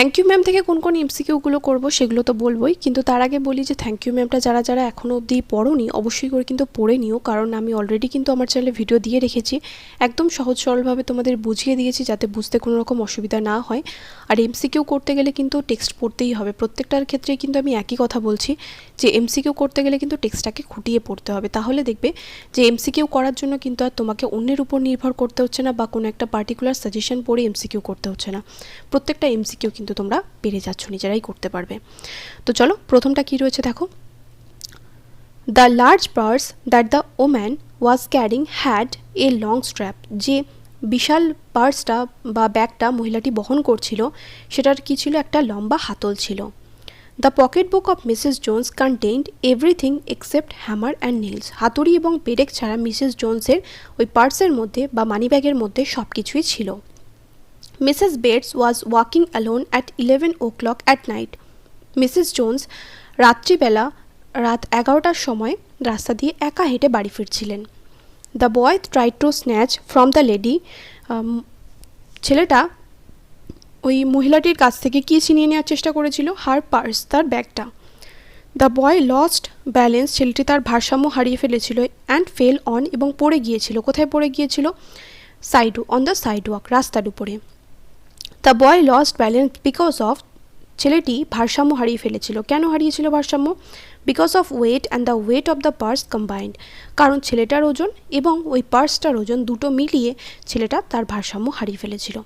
Thank you ma'am থেকে কোন কোন এমসিকিউগুলো করব সেগুলো তো বলবোই, কিন্তু তার আগে বলি যে থ্যাংক ইউ ম্যামটা যারা যারা এখনও অবধি পড়োনি অবশ্যই করে কিন্তু পড়ে নিও, কারণ আমি অলরেডি কিন্তু আমার চ্যানেলে ভিডিও দিয়ে রেখেছি, একদম সহজ সরলভাবে তোমাদের বুঝিয়ে দিয়েছি যাতে বুঝতে কোনো রকম অসুবিধা না হয়। আর এমসিকিউ করতে গেলে কিন্তু টেক্সট পড়তেই হবে, প্রত্যেকটার ক্ষেত্রেই কিন্তু আমি একই কথা বলছি যে এমসিকিউ করতে গেলে কিন্তু টেক্সটটাকে খুঁটিয়ে পড়তে হবে, তাহলে দেখবে যে এমসিকিউ করার জন্য কিন্তু আর তোমাকে অন্যের উপর নির্ভর করতে হচ্ছে না বা কোনো একটা পার্টিকুলার সাজেশন পড়ে এমসিকিউ করতে হচ্ছে না, প্রত্যেকটা এমসিকিউ কিন্তু তোমরা পেরে যাচ্ছ, নিজেরাই করতে পারবে। তো চলো প্রথমটা কি রয়েছে দেখো। The large purse that the woman was carrying had a long strap, যে বিশাল পার্সটা বা ব্যাগটা মহিলাটি বহন করছিল সেটার কি ছিল, একটা লম্বা হাতল ছিল। The pocket book of Mrs Jones contained everything except hammer and nails, হাতুড়ি এবং পেরেক ছাড়া মিসেস জোন্সের ওই পার্সের মধ্যে বা মানিব্যাগের মধ্যে সব কিছুই ছিল। Mrs. Bates was walking alone at 11 o'clock at night. Mrs Jones রাত্রিবেলা রাত 11টার সময় রাস্তা দিয়ে একা হেঁটে বাড়ি ফিরছিলেন। The boy tried to snatch from the lady, ছেলেটা ওই মহিলাটির কাছ থেকে কী ছিনিয়ে নেওয়ার চেষ্টা করেছিল, হার পার্স, তার ব্যাগটা। দ্য বয় লস্ট ব্যালেন্স, ছেলেটি তার ভারসাম্য হারিয়ে ফেলেছিল, অ্যান্ড ফেল অন, এবং পড়ে গিয়েছিল। কোথায় পড়ে গিয়েছিল? অন দ্য সাইডওয়াক, রাস্তার উপরে। The boy lost balance because of, ছেলেটি ভারসাম্য হারিয়ে ফেলেছিল। কেন হারিয়েছিল ভারসাম্য? Because of weight and the weight of the purse combined, কারণ ছেলেটার ওজন এবং ওই পার্সটার ওজন দুটো মিলিয়ে ছেলেটা তার ভারসাম্য হারিয়ে ফেলেছিল।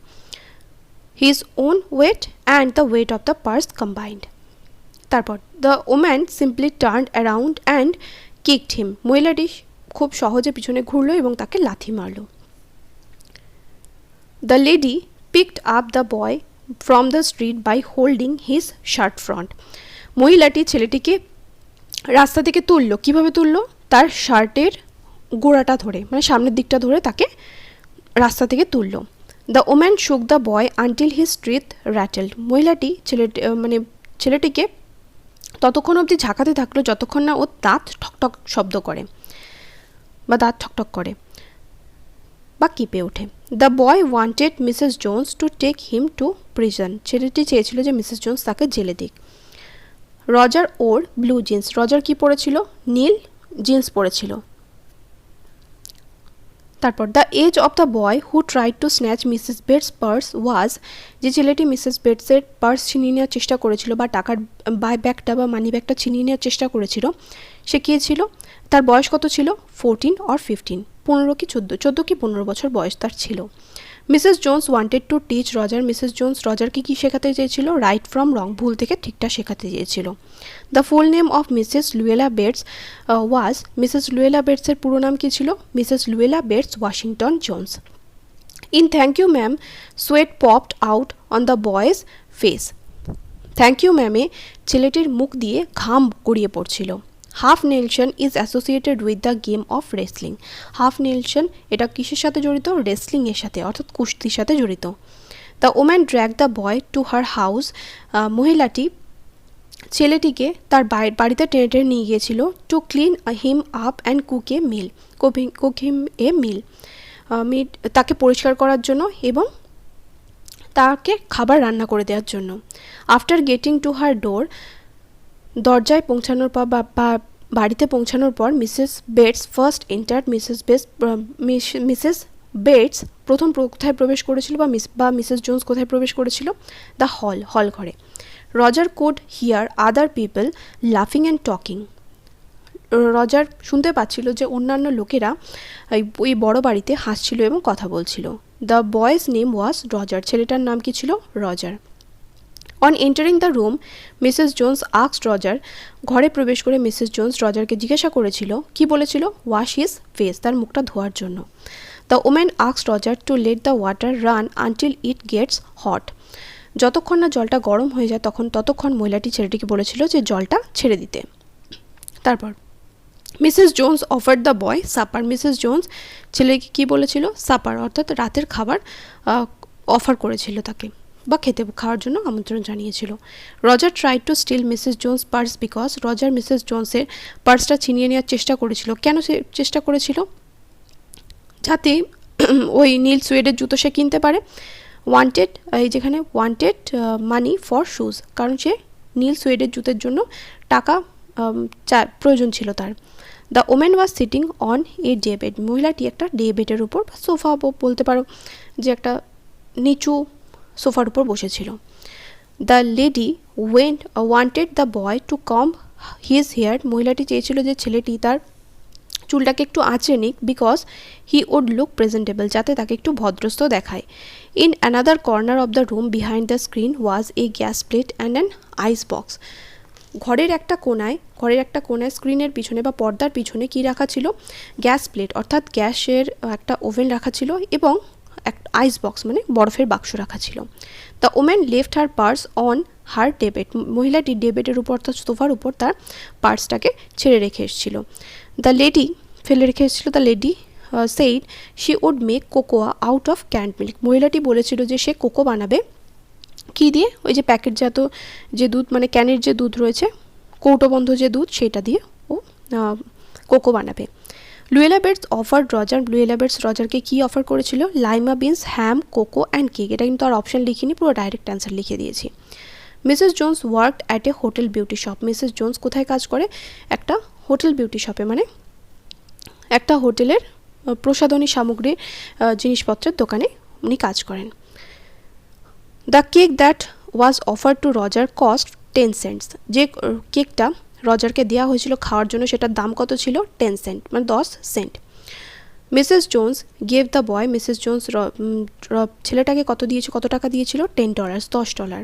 His own weight and the weight of the purse combined. তারপর the woman simply turned around and kicked him, মহিলাটি খুব সহজে পিছনে ঘুরল এবং তাকে লাথি মারল। The lady picked up the boy from the street by holding his shirt front, মহিলাটি ছেলেটিকে রাস্তা থেকে তুলল। কিভাবে তুলল? তার শার্টের গোড়াটা ধরে, মানে সামনের দিকটা ধরে তাকে রাস্তা থেকে তুলল। The woman shook the boy until his teeth rattled, মহিলাটি ছেলেটিকে ততক্ষণ অবধি ঝাঁকাতে থাকলো যতক্ষণ না ও দাঁত ঠকঠক শব্দ করে বা দাঁত ঠকঠক করে বা কেঁপে ওঠে। The boy wanted Mrs Jones to take him to prison, ছেলেটি চেয়েছিল যে মিসেস জোন্স তাকে জেলে দিক। Roger wore blue jeans, Roger কি পরেছিল? নীল জিন্স পরেছিল। তারপর the age of the boy who tried to snatch Mrs Bates purse was, যে ছেলেটি মিসেস বেটসের পার্স ছিনিয়ে নেওয়ার চেষ্টা করেছিল বা টাকার ব্যাগটা বা মানি ব্যাগটা ছিনিয়ে নেওয়ার চেষ্টা করেছিল, সে কে ছিল? তার বয়স কত ছিল? 14 or 15, 15 কি 14 কি 15 বছর বয়স তার ছিল। Mrs Jones wanted to teach Roger, Mrs Jones রজারকে কি শেখাতে চেয়েছিল? রাইট ফ্রম রং, ভুল থেকে ঠিকটা শেখাতে চেয়েছিল। The full name of Mrs Luella Bates was, Mrs Luella বেটসের পুরো নাম কি ছিল? Mrs Luella Bates Washington Jones. In thank you ma'am sweat popped out on the boy's face, thank you ম্যামে ছেলেটির মুখ দিয়ে ঘাম গড়িয়ে পড়ছিল। Half Nelson is associated with the game of wrestling, half Nelson এটা কিসের সাথে জড়িত? রেসলিংয়ের সাথে, অর্থাৎ কুস্তির সাথে জড়িত। The woman drag the boy to her house, মহিলাটি ছেলেটিকে তার বাড়িতে টেনে টেনে নিয়ে গিয়েছিল। To clean him up and cook him a meal, তাকে পরিষ্কার করার জন্য এবং তাকে খাবার রান্না করে দেওয়ার জন্য। আফটার গেটিং টু হার ডোর, দরজায় পৌঁছানোর পর বা বাড়িতে পৌঁছানোর পর Mrs bets first entered, Mrs bets প্রথম কোথায় প্রবেশ করেছিল বা মিসেস জোন্স কোথায় প্রবেশ করেছিল? দ্য হল ঘরে। Roger could hear other people লাফিং অ্যান্ড টকিং, রজার শুনতে পাচ্ছিল যে অন্যান্য লোকেরা ওই বড় বাড়িতে হাসছিল এবং কথা বলছিল। The boys name was Roger, ছেলেটার নাম কি ছিল? Roger. On entering the room Mrs Jones asked Roger, ঘরে প্রবেশ করে মিসেস জোন্স রজারকে জিজ্ঞাসা করেছিল, কি বলেছিল? ওয়াশ হিজ ফেস, তার মুখটা ধোয়ার জন্য। The woman asked Roger to let the water run until it gets hot, যতক্ষণ না জলটা গরম হয়ে যায় ততক্ষণ মহিলাটি ছেলেটিকে বলেছিল যে জলটা ছেড়ে দিতে। তারপর Mrs Jones offered the boy supper, Mrs Jones ছেলেকে কী বলেছিল? সাপার, অর্থাৎ রাতের খাবার অফার করেছিল তাকে বা খাওয়ার জন্য আমন্ত্রণ জানিয়েছিল। Roger tried to steal Mrs Jones purse because, Roger Mrs জোন্সের পার্সটা ছিনিয়ে নেওয়ার চেষ্টা করেছিল। কেন সে চেষ্টা করেছিল? যাতে ওই নীল সুয়েডের জুতো সে কিনতে পারে। ওয়ান্টেড, এই যেখানে ওয়ান্টেড মানি ফর শুজ, কারণ সে নীল সুয়েডের জুতের জন্য টাকা প্রয়োজন ছিল তার। The women was sitting on a day bed, মহিলাটি একটা ডে বেডের উপর বা সোফা বলতে পারো, যে একটা নিচু সোফার উপর বসেছিল। The lady wanted the boy to comb his hair, মহিলাটি চেয়েছিল যে ছেলেটি তার চুলটাকে একটু আঁচড়ে নিক, because he would look presentable, যাতে তাকে একটু ভদ্রস্থ দেখায়। In another corner of the room behind the screen was a gas plate and an ice box, ঘরের একটা কোনায় স্ক্রিনের পিছনে বা পর্দার পিছনে কি রাখা ছিল, গ্যাস প্লেট অর্থাৎ গ্যাসের একটা ওভেন রাখা ছিল এবং একটা আইস বক্স মানে বরফের বাক্স রাখা ছিল। The women left her purse on her daybed, মহিলাটি ডেবেটের উপর অর্থাৎ সোফার উপর তার পার্সটাকে ছেড়ে রেখে এসেছিল। The lady said she would make cocoa out of canned milk, মহিলাটি বলেছিল যে সে কোকো বানাবে কী দিয়ে, ওই যে প্যাকেটজাত যে দুধ মানে ক্যানের যে দুধ রয়েছে, কৌটোবন্ধ যে দুধ, সেটা দিয়ে ও কোকো বানাবে। Luella Bates offered Roger, Luella Bates রজারকে কী অফার করেছিল, lima beans, ham, cocoa and cake, এটা কিন্তু আর অপশান লিখিনি, পুরো ডাইরেক্ট অ্যান্সার লিখে দিয়েছি। Mrs Jones worked at a hotel beauty shop, Mrs Jones কোথায় কাজ করে, একটা হোটেল বিউটি শপে, মানে একটা হোটেলের প্রসাধনী সামগ্রীর জিনিসপত্রের দোকানে উনি কাজ করেন। The cake that was offer to Roger cost 10 cents, যে কেকটা রজারকে দেওয়া হয়েছিল খাওয়ার জন্য সেটার দাম কত ছিল, 10 সেন্ট মানে 10 cent. Mrs Jones gave the boy, Mrs Jones ছেলেটাকে কত টাকা দিয়েছিল, $10, $10।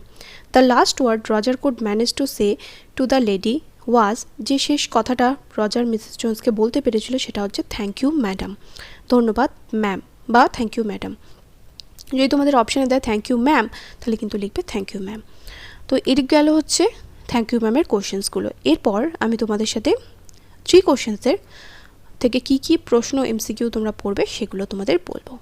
The last word Roger could manage to say to the lady was, যে শেষ কথাটা রজার মিসেস জোন্সকে বলতে পেরেছিল সেটা হচ্ছে থ্যাংক ইউ ম্যাডাম, ধন্যবাদ ম্যাম বা থ্যাংক ইউ ম্যাডাম। যদি তোমাদের অপশানে দেয় থ্যাংক ইউ ম্যাম, তাহলে কিন্তু লিখবে থ্যাংক ইউ ম্যাম। তো এর গেল হচ্ছে থ্যাংক ইউ ম্যামের কোশ্চেন্সগুলো। এরপর আমি তোমাদের সাথে 3 কোশ্চেন্সের থেকে কি প্রশ্ন MCQ তোমরা পড়বে সেগুলো তোমাদের বলবো।